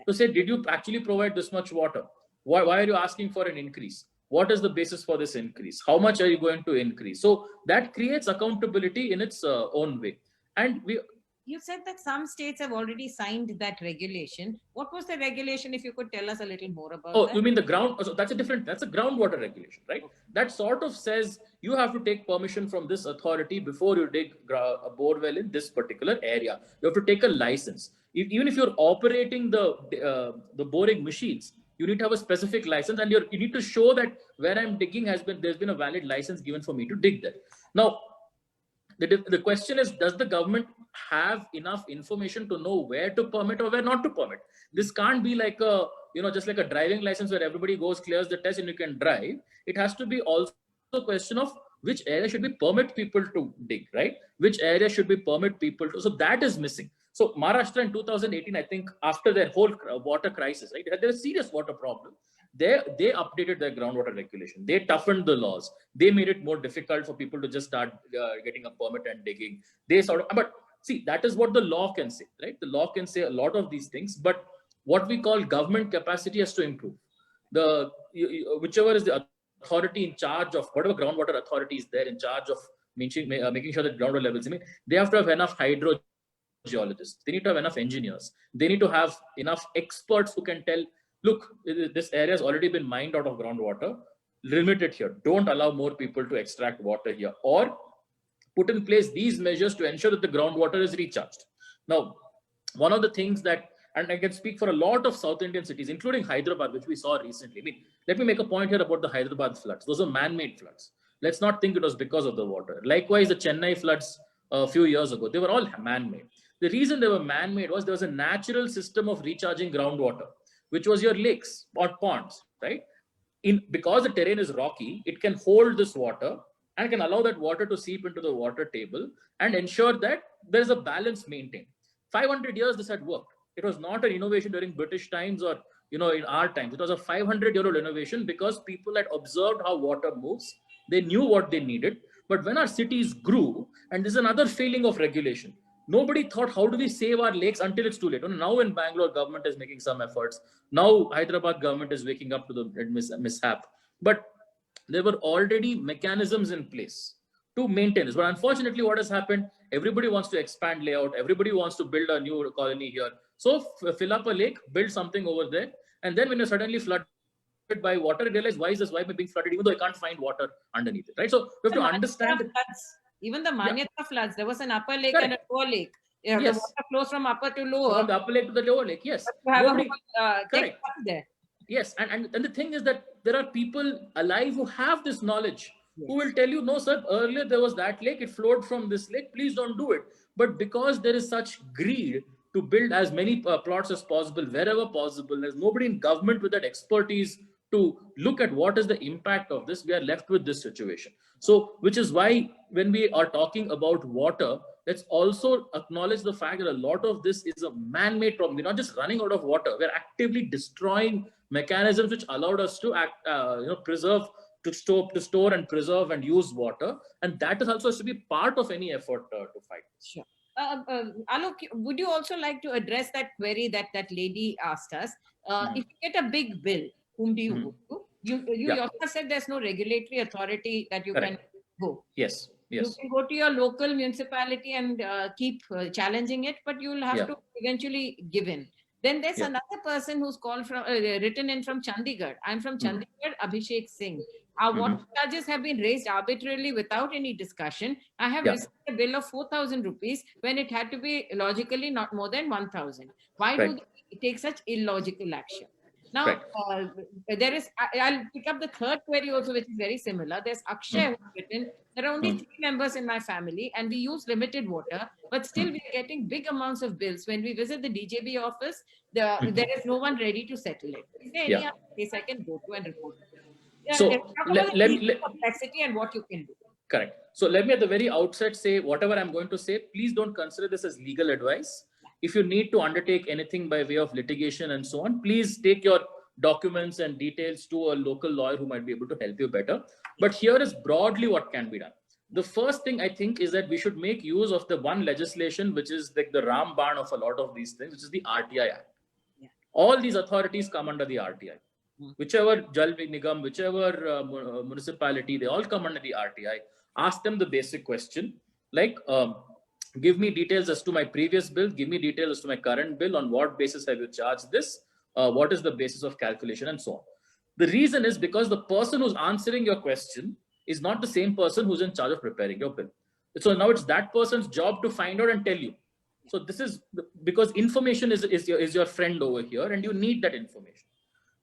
To say, did you actually provide this much water? Why are you asking for an increase? What is the basis for this increase? How much are you going to increase? So that creates accountability in its own way. And you said that some states have already signed that regulation. What was the regulation, if you could tell us a little more about that? You mean the ground? So that's a groundwater regulation, right? Okay. That sort of says you have to take permission from this authority before you dig a bore well in this particular area. You have to take a license. Even if you're operating the boring machines, you need to have a specific license, and you need to show that where I'm digging there's been a valid license given for me to dig there. Now, the question is, does the government have enough information to know where to permit or where not to permit? This can't be like just like a driving license where everybody goes, clears the test and you can drive. It has to be also a question of which area should we permit people to dig, right? Which area should we permit people to? So that is missing. So Maharashtra in 2018, I think after their whole water crisis, right? There was a serious water problem. They updated their groundwater regulation. They toughened the laws. They made it more difficult for people to just start getting a permit and digging. But see, that is what the law can say, right? The law can say a lot of these things, but what we call government capacity has to improve. Whichever is the authority in charge of whatever groundwater authority is there in charge of making sure that groundwater levels, they have to have enough hydrogeologists. They need to have enough engineers. They need to have enough experts who can tell, look, this area has already been mined out of groundwater. Limit it here. Don't allow more people to extract water here. Or put in place these measures to ensure that the groundwater is recharged. Now, one of the things that, and I can speak for a lot of South Indian cities, including Hyderabad, which we saw recently. Let me make a point here about the Hyderabad floods. Those are man-made floods. Let's not think it was because of the water. Likewise, the Chennai floods a few years ago, they were all man-made. The reason they were man-made was there was a natural system of recharging groundwater, which was your lakes or ponds, right? Because the terrain is rocky, it can hold this water and can allow that water to seep into the water table and ensure that there is a balance maintained. 500 years this had worked. It was not an innovation during British times or in our times. It was a 500-year-old innovation because people had observed how water moves. They knew what they needed. But when our cities grew, and this is another failing of regulation, nobody thought, how do we save our lakes until it's too late? Now in Bangalore, government is making some efforts. Now Hyderabad government is waking up to the mishap. But there were already mechanisms in place to maintain this. But unfortunately, what has happened, everybody wants to expand layout. Everybody wants to build a new colony here. So fill up a lake, build something over there. And then when you're suddenly flooded by water, you realize, why is this pipe being flooded, even though I can't find water underneath it, right? So you have to understand. Even the Manyata floods, there was an upper lake and a lower lake. Yeah, yes. The water flows from upper to lower. From the upper lake to the lower lake, yes. Correct. There. Yes, and the thing is that there are people alive who have this knowledge, Yes. who will tell you, no, sir, earlier there was that lake, it flowed from this lake, please don't do it. But because there is such greed to build as many plots as possible, wherever possible, there's nobody in government with that expertise to look at what is the impact of this, we are left with this situation. So, which is why when we are talking about water, let's also acknowledge the fact that a lot of this is a man-made problem. We're not just running out of water, we're actively destroying mechanisms which allowed us to preserve, to store and preserve and use water, and that is also has to be part of any effort to fight. Sure. Alok, would you also like to address that query that that lady asked us? If you get a big bill, whom do you go to? You Yeah. yourself said there's no regulatory authority that you Correct. can go. Yes, You yes, can go to your local municipality and keep challenging it, but you'll have Yeah. to eventually give in. Then there's Yeah. another person who's called from written in from Chandigarh. I'm from Chandigarh, Abhishek Singh. Our water charges have been raised arbitrarily without any discussion. I have Yeah. received a bill of 4,000 rupees when it had to be logically not more than 1,000. Why do Right. they take such illogical action? Now, Right. there is, I'll pick up the third query also, which is very similar. There's Akshay who's written, there are only 3 members in my family and we use limited water, but still we're getting big amounts of bills. When we visit the DJB office, there is no one ready to settle it. Is there any Yeah. other place I can go to and report? So, Talk let- about the let- legal let- complexity and what you can do. Correct. So let me at the very outset say, whatever I'm going to say, please don't consider this as legal advice. If you need to undertake anything by way of litigation and so on, please take your documents and details to a local lawyer who might be able to help you better. But here is broadly what can be done. The first thing I think is that we should make use of the one legislation, which is like the Ramban of a lot of these things, which is the RTI Act. Yeah. All these authorities come under the RTI. Whichever Jal Nigam, whichever municipality, they all come under the RTI. Ask them the basic question, like, give me details as to my previous bill, give me details as to my current bill, on what basis have you charged this, what is the basis of calculation, and so on. The reason is because the person who's answering your question is not the same person who's in charge of preparing your bill. So now it's that person's job to find out and tell you. So this is because information is your friend over here, and you need that information.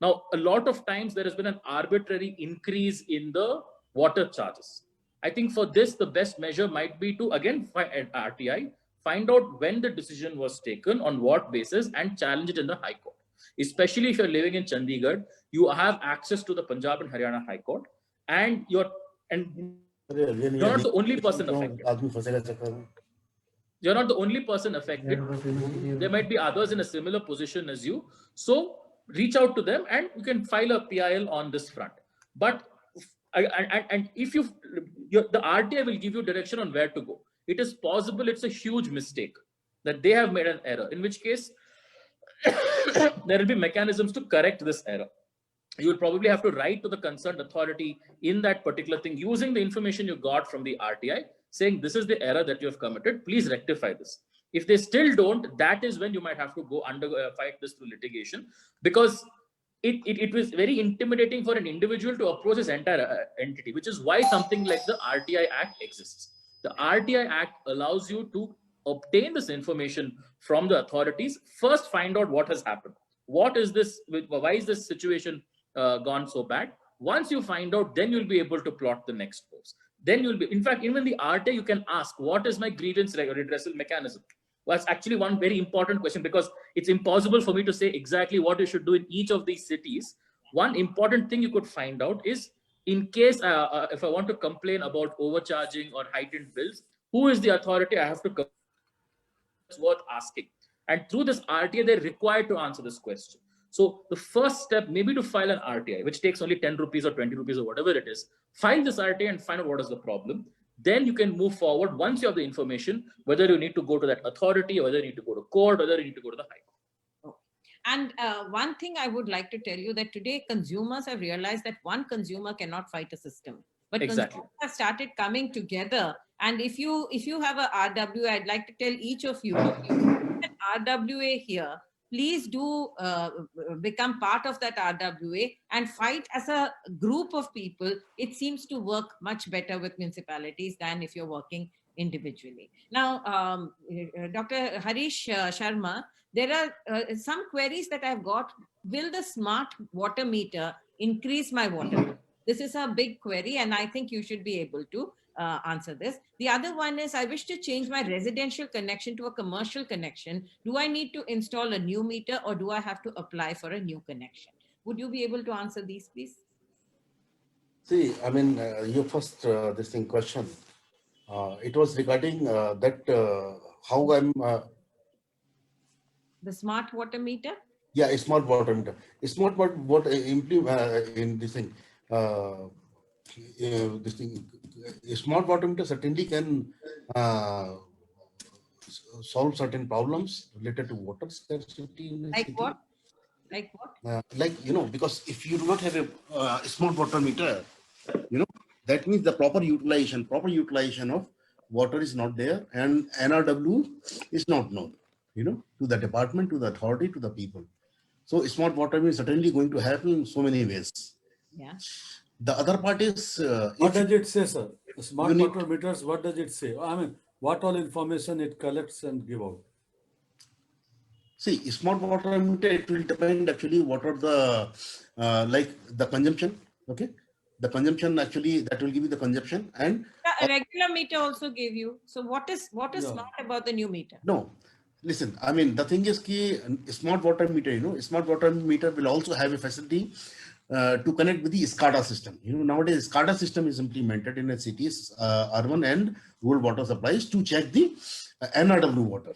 Now, a lot of times there has been an arbitrary increase in the water charges. I think for this, the best measure might be to, again, at RTI, find out when the decision was taken, on what basis, and challenge it in the High Court. Especially if you're living in Chandigarh, you have access to the Punjab and Haryana High Court, and you're not the only person affected. You're not the only person affected. There might be others in a similar position as you. So reach out to them and you can file a PIL on this front. But and if the RTI will give you direction on where to go. It is possible it's a huge mistake that they have made an error, in which case there will be mechanisms to correct this error. You will probably have to write to the concerned authority in that particular thing using the information you got from the RTI, saying this is the error that you have committed, please rectify this. If they still don't, that is when you might have to go fight this through litigation, because it was very intimidating for an individual to approach this entire entity, which is why something like the RTI Act exists. The RTI Act allows you to obtain this information from the authorities. First, find out what has happened. What is this? Why is this situation gone so bad? Once you find out, then you'll be able to plot the next course. Then you'll be, in fact, even the RTI, you can ask, what is my grievance redressal mechanism? Well, that's actually one very important question, because it's impossible for me to say exactly what you should do in each of these cities. One important thing you could find out is, in case if I want to complain about overcharging or heightened bills, who is the authority I have to complain? It's worth asking. And through this RTI, they're required to answer this question. So the first step may be to file an RTI, which takes only 10 rupees or 20 rupees or whatever it is. File this RTI and find out what is the problem. Then you can move forward once you have the information, whether you need to go to that authority, or whether you need to go to court, whether you need to go to the High Court. And one thing I would like to tell you, that today consumers have realized that one consumer cannot fight a system, but Exactly. consumers have started coming together. And if you have a RWA, I'd like to tell each of you, if you have an RWA here, please do become part of that RWA and fight as a group of people. It seems to work much better with municipalities than if you're working individually. Now, Dr. Harish Sharma, there are some queries that I've got. Will the smart water meter increase my water bill? This is a big query, and I think you should be able to answer this. The other one is, I wish to change my residential connection to a commercial connection. Do I need to install a new meter, or do I have to apply for a new connection? Would you be able to answer these, please? See, I mean, your first this thing question, it was regarding that how I'm, The smart water meter? yeah, smart water meter. Smart what in this thing, this thing, smart water meter certainly can solve certain problems related to water scarcity in a Like city. what? Like what? Like, because if you do not have a smart water meter, that means the proper utilization of water is not there, and NRW is not known, to the department, to the authority, to the people. So smart water meter is certainly going to happen in so many ways. Yeah. The other part is, What if does it say, sir? Smart you need, water meters, what does it say? I mean, what all information it collects and give out? see, smart water meter, it will depend actually what are the, like the consumption, okay? The consumption actually, that will give you the consumption, and A regular meter also gave you. So what is Yeah. smart about the new meter? no, listen, I mean, the thing is ki smart water meter, smart water meter will also have a facility to connect with the SCADA system. Nowadays SCADA system is implemented in the cities, urban and rural water supplies, to check the NRW water,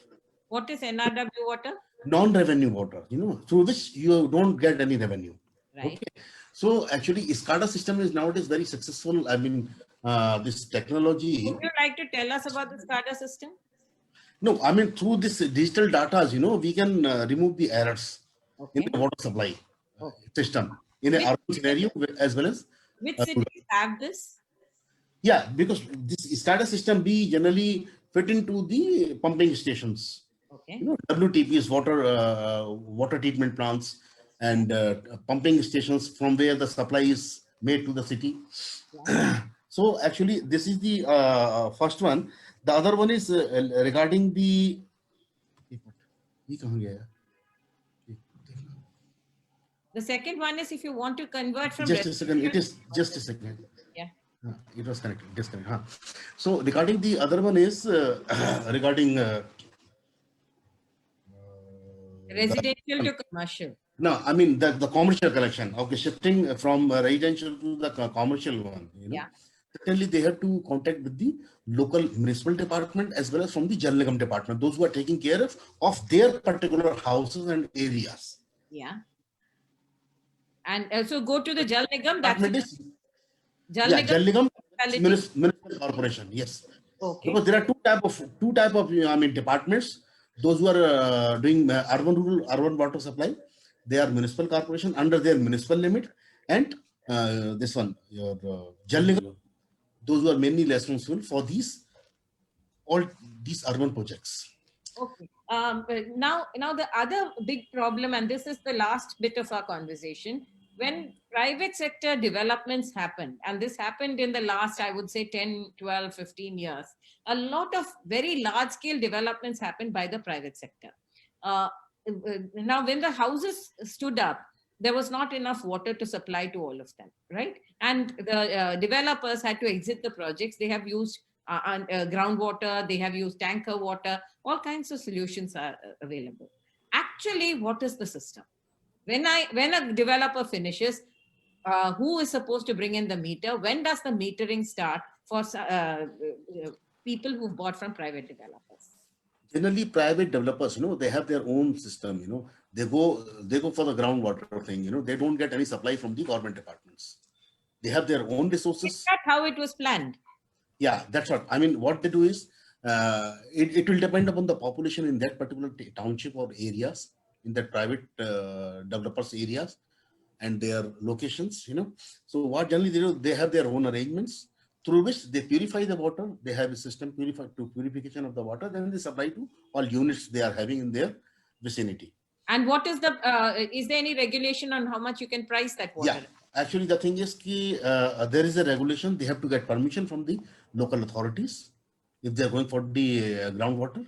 What is NRW water? non-revenue water, through which you don't get any revenue. Right. Okay. So actually SCADA system is nowadays very successful. I mean, this technology. Would you like to tell us about the SCADA system? No, I mean, through this digital data, we can remove the errors in Okay. the water supply Okay. system in an urban scenario as well as, Which cities have this? yeah, because this SCADA system be generally fit into the pumping stations, Okay. WTPs, water treatment plants, and pumping stations from where the supply is made to the city. Yeah. So actually, this is the first one. The other one is regarding the. ये कहाँ गया यार? The second one is, if you want to convert from Just a second. It is just a second. Yeah. It was connected. Disconnected. Huh. So regarding the other one is regarding. residential to commercial. No, I mean the commercial collection. Okay, shifting from residential to the commercial one. Yeah. Certainly, they have to contact with the local municipal department as well as from the Jal Nigam department. Those who are taking care of their particular houses and areas. Yeah. And also go to the Jal Nigam. That's Department is, Jal yeah, Nigam. Jal Nigam municipality. municipal corporation. Yes. Okay. Because there are two type of departments. Those who are doing urban water supply, they are municipal corporation under their municipal limit, and this one, your Jal Nigam, those who are mainly responsible for all these urban projects. Okay. But now the other big problem, and this is the last bit of our conversation, when private sector developments happen, and this happened in the last, I would say 10, 12, 15 years, a lot of very large scale developments happened by the private sector. Now, when the houses stood up, there was not enough water to supply to all of them, right? And the developers had to exit the projects. They have used groundwater, they have used tanker water, all kinds of solutions are available. Actually, what is the system? When a developer finishes, who is supposed to bring in the meter? When does the metering start for people who've bought from private developers? Generally, private developers, they have their own system. They go for the groundwater thing. They don't get any supply from the government departments. They have their own resources. Is that how it was planned? Yeah, that's what I mean. What they do is, it will depend upon the population in that particular township or areas, in that private developers areas and their locations. So what generally they do, they have their own arrangements through which they purify the water. They have a system purification of the water. Then they supply to all units they are having in their vicinity. And what is is there any regulation on how much you can price that water? Yeah, actually the thing is there is a regulation. They have to get permission from the local authorities if they are going for the groundwater.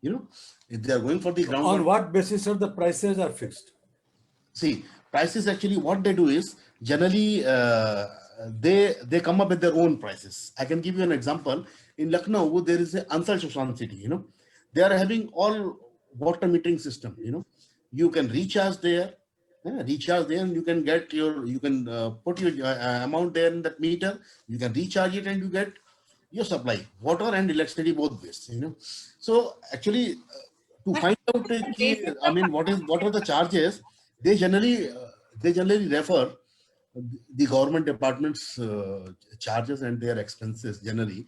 You know, if they are going for the On groundwater, what basis, sir, the prices are fixed? see, prices actually what they do is generally they come up with their own prices. I can give you an example. In Lucknow, there is a Ansal Shoshan city. You know, they are having all water metering system. You know, you can recharge there, and you can get you can put your amount there in that meter. You can recharge it, and you get your supply, water and electricity both ways. You know, so actually to But find out the basis I of mean what are the charges, they generally refer the government departments charges and their expenses. Generally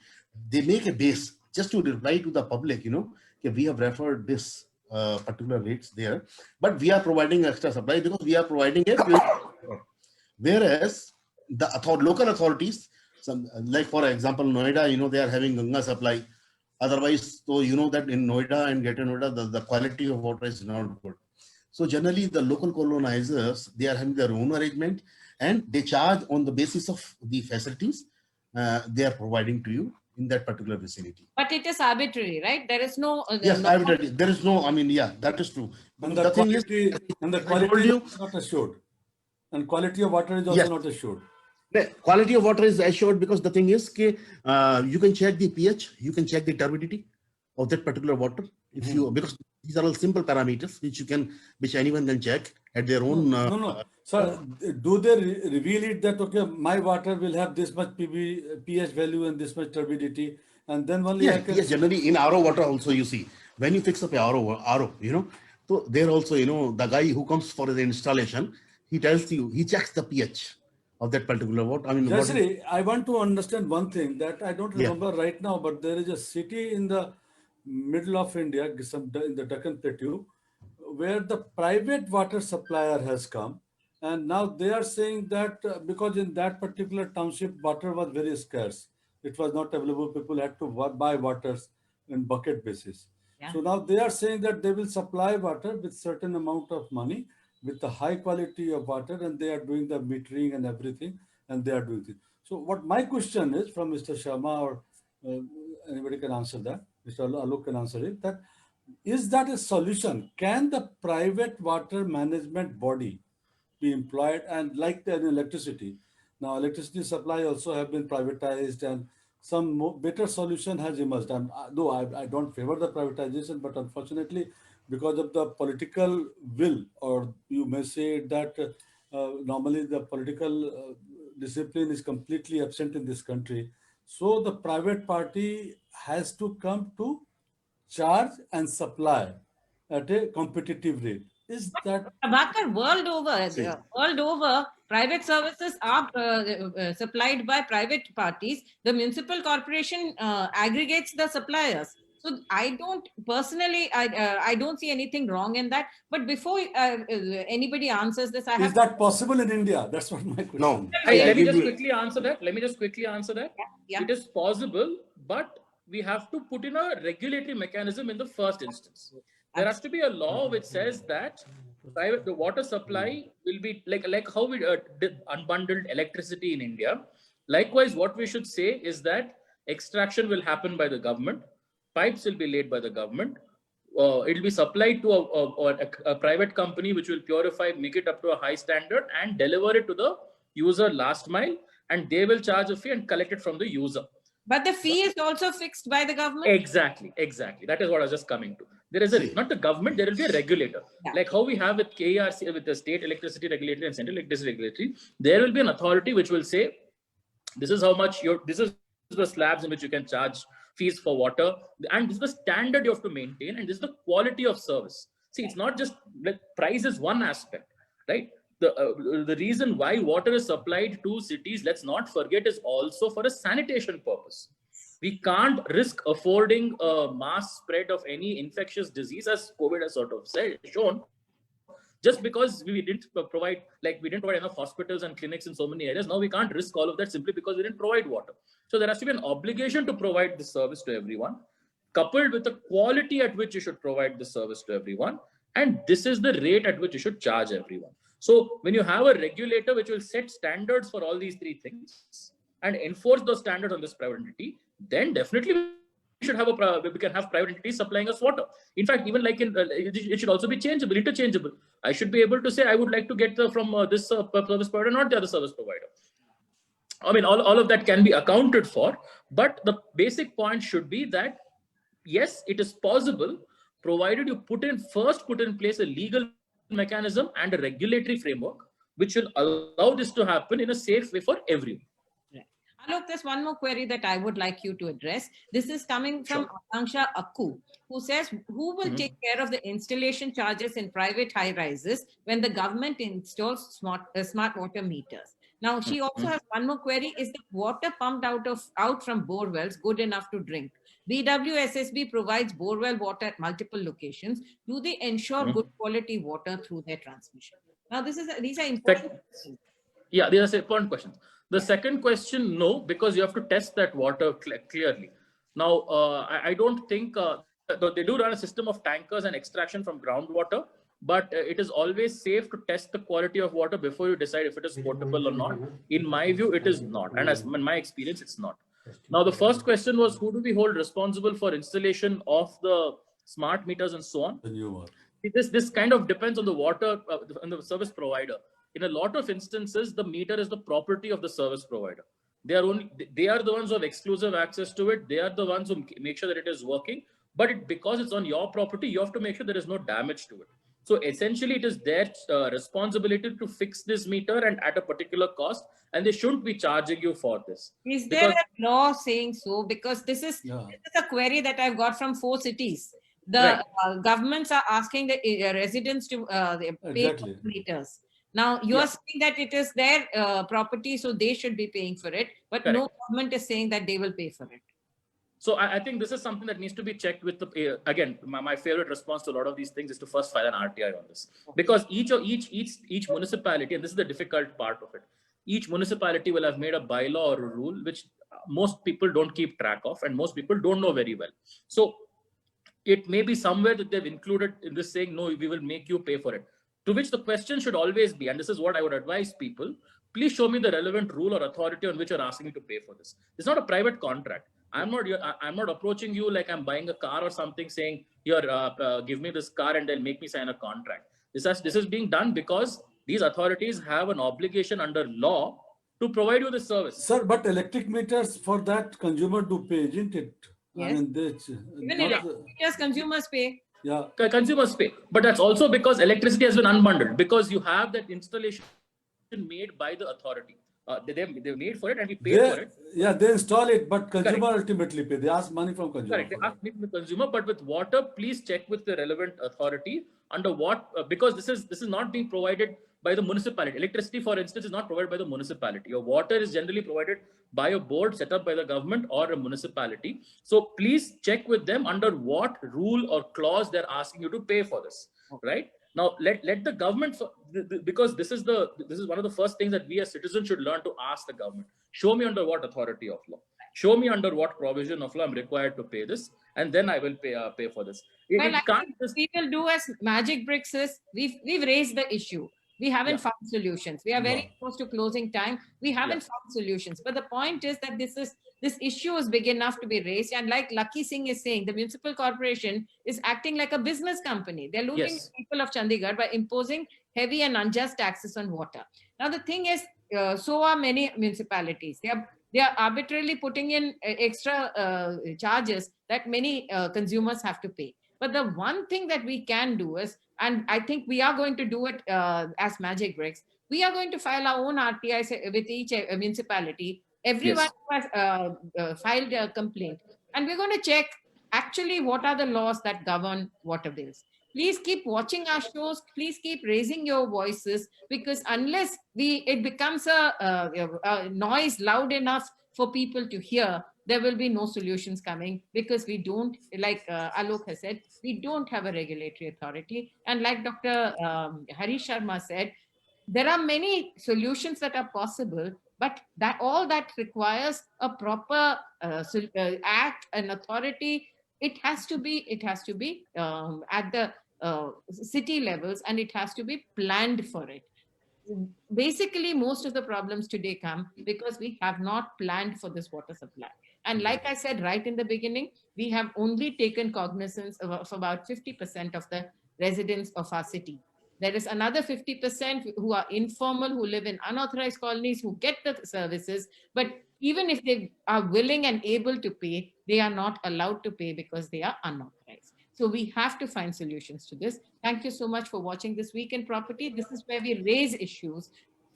they make a base just to reply to the public, you know, okay, we have referred this particular rates there, but we are providing extra supply because we are providing a whereas the local authorities, some like for example Noida, you know, they are having Ganga supply. Otherwise, so you know that in Noida and Greater Noida, the quality of water is not good. So generally, the local colonizers, they are having their own arrangement, and they charge on the basis of the facilities they are providing to you in that particular vicinity. But it is arbitrary, right? There is no, Yes, I would agree. There is no, I mean, yeah, that is true. And Because the thing is, the I quality told you, is not assured. And quality of water is also yes, not assured. the quality of water is assured because the thing is, you can check the pH, you can check the turbidity of that particular water. If you, because these are all simple parameters which anyone can check at their own. No. Sir, do they reveal it that, okay, my water will have this much pH value and this much turbidity, and then only I Yeah, can. yes, generally in RO water also you see, when you fix up a RO, you know, so there also, you know, the guy who comes for the installation, he tells you, he checks the pH of that particular water. I mean, Jayashree, I want to understand one thing that I don't Yeah. remember right now, but there is a city in the middle of India, in the Deccan Plateau, where the private water supplier has come. And now they are saying that because in that particular township, water was very scarce. It was not available. People had to buy waters in bucket basis. Yeah. So now they are saying that they will supply water with certain amount of money with the high quality of water, and they are doing the metering and everything, and they are doing it. So what my question is from Mr. Sharma, or anybody can answer that, Mr. Alok can answer it, that is that a solution? Can the private water management body be employed, and like the electricity? Now, electricity supply also have been privatized, and some better solution has emerged. Though I don't favor the privatization, but unfortunately, because of the political will, or you may say that normally the political discipline is completely absent in this country. So the private party has to come to charge and supply at a competitive rate. Is that Prabhakar, See. world over, private services are supplied by private parties. The municipal corporation aggregates the suppliers. So I don't personally, I don't see anything wrong in that. But before anybody answers this, I is have that possible in India? That's what my question. No. is. Let me give just you- quickly answer that. Yeah. It is possible, but we have to put in a regulatory mechanism in the first instance. There has to be a law which says that the water supply will be like how we did unbundled electricity in India. Likewise, what we should say is that extraction will happen by the government, pipes will be laid by the government, it will be supplied to a private company which will purify, make it up to a high standard, and deliver it to the user last mile, and they will charge a fee and collect it from the user. But the fee is also fixed by the government. Exactly. That is what I was just coming to. There is not the government, there will be a regulator. Yeah. Like how we have with KERC, with the state electricity regulatory and central electricity regulatory, there will be an authority which will say, this is how much this is the slabs in which you can charge fees for water, and this is the standard you have to maintain, and this is the quality of service. See, it's not just like price is one aspect, right? The reason why water is supplied to cities, let's not forget, is also for a sanitation purpose. We can't risk affording a mass spread of any infectious disease, as COVID has sort of shown, just because we didn't provide enough hospitals and clinics in so many areas. Now we can't risk all of that simply because we didn't provide water. So there has to be an obligation to provide this service to everyone, coupled with the quality at which you should provide this service to everyone. And this is the rate at which you should charge everyone. So when you have a regulator which will set standards for all these three things and enforce those standards on this private entity, then definitely should have we can have private entities supplying us water. In fact, even like it should also be changeable, interchangeable. I should be able to say I would like to get from this service provider, not the other service provider. I mean, all of that can be accounted for, but the basic point should be that yes, it is possible, provided you put in place a legal mechanism and a regulatory framework which will allow this to happen in a safe way for everyone. Alok, there's one more query that I would like you to address. This is coming from Akanksha Akku, who says, who will take care of the installation charges in private high rises when the government installs smart water meters? Now, she also has one more query. Is the water pumped out from bore wells good enough to drink? BWSSB provides borewell water at multiple locations. Do they ensure good quality water through their transmission? Now, these are important questions. Yeah, these are important questions. The second question, no, because you have to test that water clearly. Now, I don't think they do run a system of tankers and extraction from groundwater, but it is always safe to test the quality of water before you decide if it is potable or not. In my view, it is not. And as in my experience, it's not. Now, the first question was, who do we hold responsible for installation of the smart meters and so on? This kind of depends on the water, on the service provider. In a lot of instances, the meter is the property of the service provider. They are the ones who have exclusive access to it. They are the ones who make sure that it is working. But because it's on your property, you have to make sure there is no damage to it. So essentially, it is their responsibility to fix this meter and at a particular cost, and they shouldn't be charging you for this. Is there a law saying so? Because this is a query that I've got from 4 cities. The governments are asking the residents to pay for meters. Now, you are saying that it is their property, so they should be paying for it. But no government is saying that they will pay for it. So I think this is something that needs to be checked with the, again, my favorite response to a lot of these things is to first file an RTI on this. Because each municipality, and this is the difficult part of it, each municipality will have made a bylaw or a rule which most people don't keep track of and most people don't know very well. So it may be somewhere that they've included in this saying, no, we will make you pay for it. To which the question should always be, and this is what I would advise people, please show me the relevant rule or authority on which you're asking me to pay for this. It's not a private contract. I'm not approaching you like I'm buying a car or something saying, here, give me this car and then make me sign a contract. This is being done because these authorities have an obligation under law to provide you the service. Sir, but electric meters for that consumer do pay, isn't it? Yes. I mean, even electric meters, consumers pay. Yeah. Consumers pay. But that's also because electricity has been unbundled, because you have that installation made by the authority. They made for it and we pay for it. Yeah, they install it, but consumer ultimately pay. They ask money from consumer. Correct. They ask money from the consumer, but with water, please check with the relevant authority under what, because this is not being provided by the municipality. Electricity, for instance, is not provided by the municipality. Your water is generally provided by a board set up by the government or a municipality. So please check with them under what rule or clause they're asking you to pay for this, right? Now, let the government, because this is one of the first things that we as citizens should learn to ask the government. Show me under what authority of law. Show me under what provision of law I'm required to pay this, and then I will pay for this. Well, we will do as Magic Bricks is, we've raised the issue. We haven't found solutions. We are very close to closing time. We haven't found solutions. But the point is that this issue is big enough to be raised. And like Lucky Singh is saying, the municipal corporation is acting like a business company. They're looting the people of Chandigarh by imposing heavy and unjust taxes on water. Now, the thing is, so are many municipalities. They are arbitrarily putting in extra charges that many consumers have to pay. But the one thing that we can do is, and I think we are going to do it as Magic Bricks, we are going to file our own RTIs with each municipality. Everyone has filed a complaint. And we're going to check actually what are the laws that govern water bills. Please keep watching our shows. Please keep raising your voices, because unless it becomes a noise loud enough for people to hear, there will be no solutions coming, because we don't, like Alok has said, we don't have a regulatory authority. And like Dr. Harish Sharma said, there are many solutions that are possible, but all that requires a proper act and authority. It has to be at the city levels, and it has to be planned for it. Basically, most of the problems today come because we have not planned for this water supply. And like I said right in the beginning, we have only taken cognizance of about 50% of the residents of our city. There is another 50% who are informal, who live in unauthorized colonies, who get the services, but even if they are willing and able to pay, they are not allowed to pay because they are unauthorized. So we have to find solutions to this. Thank you so much for watching this Week in Property. This is where we raise issues.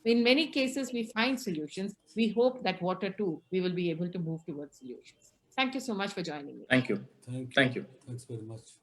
In many cases, we find solutions. We hope that water too, we will be able to move towards solutions. Thank you so much for joining me. Thank you. Thank you. Thank you. Thanks very much.